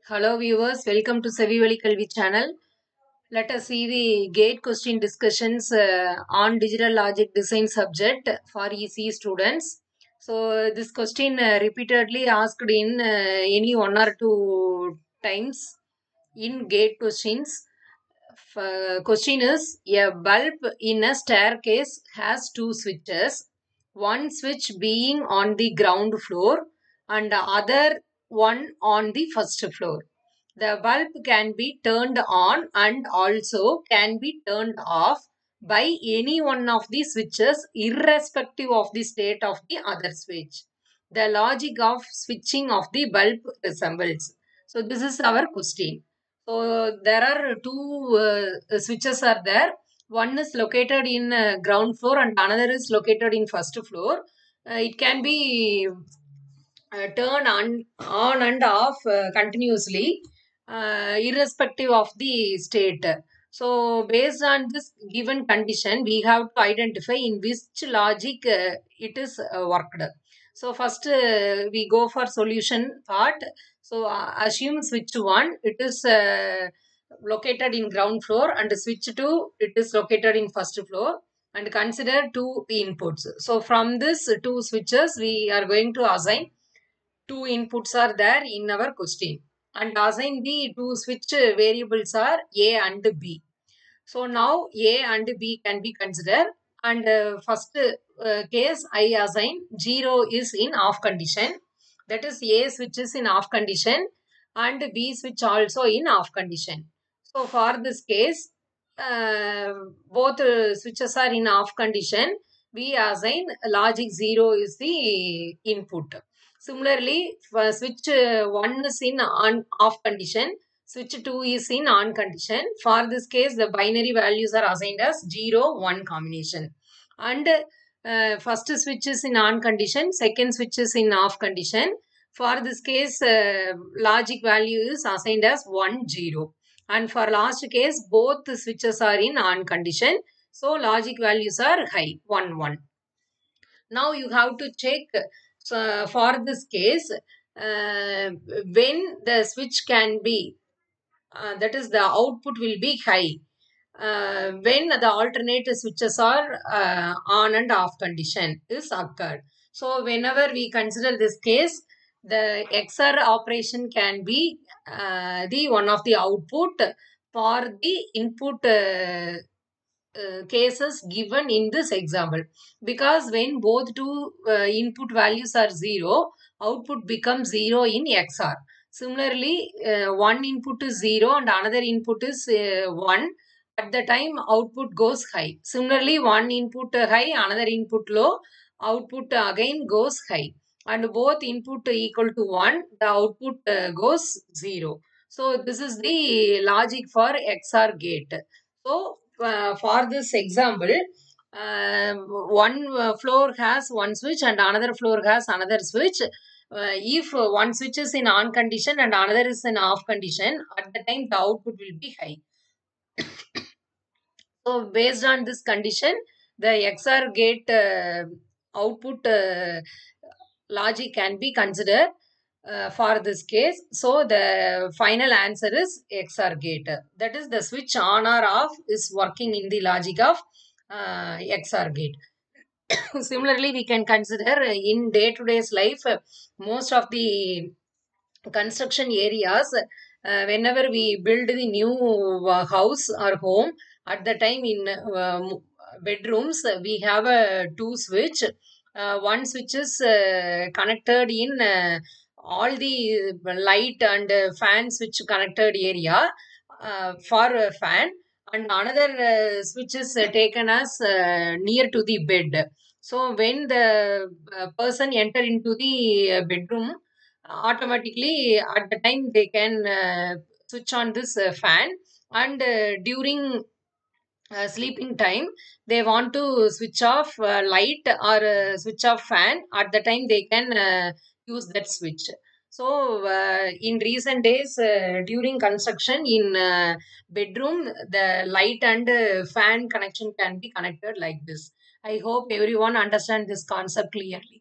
Hello viewers, welcome to Sevivali Kalvi channel. Let us see the GATE question discussions on digital logic design subject for EC students. So this question repeatedly asked in any one or two times in GATE questions. Question is, a bulb in a staircase has two switches, one switch being on the ground floor and the other one on the first floor. The bulb can be turned on and also can be turned off by any one of the switches irrespective of the state of the other switch. The logic of switching of the bulb resembles. So this is our question. So there are two switches are there. One is located in ground floor and another is located in first floor. It can be turn on and off continuously, irrespective of the state. So based on this given condition, we have to identify in which logic it is worked. So first we go for solution part. So assume switch 1, it is located in ground floor, and switch 2, it is located in first floor, and consider two inputs. So from this two switches, we are going to assign two inputs are there in our question, and assign the two switch variables are A and B. So now A and B can be considered, and first case I assign 0 is in off condition, that is A switch is in off condition and B switch also in off condition. So for this case, both switches are in off condition, we assign logic 0 is the input. Similarly, for switch 1 is in on off condition, switch 2 is in on condition. For this case, the binary values are assigned as 0, 1 combination. And first switch is in on condition, second switch is in off condition. For this case, logic value is assigned as 1, 0. And for last case, both the switches are in on condition. So logic values are high, 1, 1. Now you have to check for this case when the switch can be, that is the output will be high when the alternate switches are on and off condition is occurred. So whenever we consider this case, the XOR operation can be the one of the output for the input cases given in this example, because when both two input values are 0, output becomes 0 in XOR. Similarly, one input is 0 and another input is 1. At the time, output goes high. Similarly, one input high, another input low, output again goes high. And both input equal to 1, the output goes 0. So this is the logic for XOR gate. So for this example, one floor has one switch and another floor has another switch. If one switch is in on condition and another is in off condition, at the time the output will be high. So based on this condition, the XOR gate output logic can be considered for this case. So the final answer is XOR gate. That is, the switch on or off is working in the logic of XOR gate. Similarly, we can consider in day-to-day life, most of the construction areas, whenever we build the new house or home, at the time in bedrooms, we have a two switch. One switch is connected in all the light and fan switch connected area for a fan, and another switch is taken as near to the bed. So when the person enter into the bedroom, automatically at the time they can switch on this fan, and during sleeping time they want to switch off light or switch off fan, at the time they can use that switch. So in recent days, during construction in bedroom, the light and fan connection can be connected like this. I hope everyone understand this concept clearly.